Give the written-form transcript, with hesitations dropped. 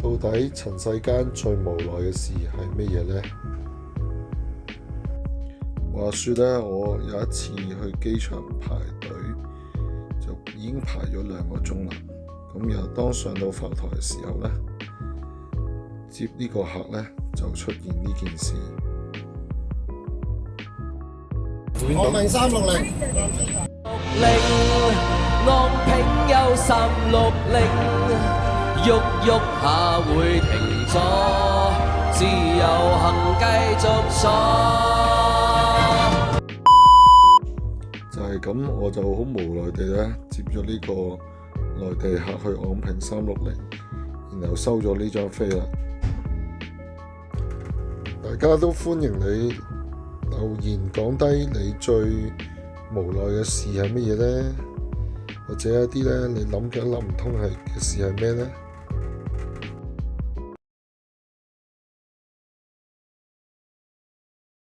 到底塵世間最無奈嘅事係乜嘢呢？話說呢，我有一次去機場排隊，就已經排咗2個鐘啦。咁又當上到浮台嘅時候呢，接呢個客呢，就出現呢件事。我問360，昂平又360，喐喐下會停咗，自由行繼續坐。就係咁，我就好無奈地呢接咗呢個內地客去昂平360，然後收咗呢張飛啦。大家都歡迎你留言講低你最無奈嘅事係乜嘢呢？或者一啲呢你諗唔通嘅事係咩呢？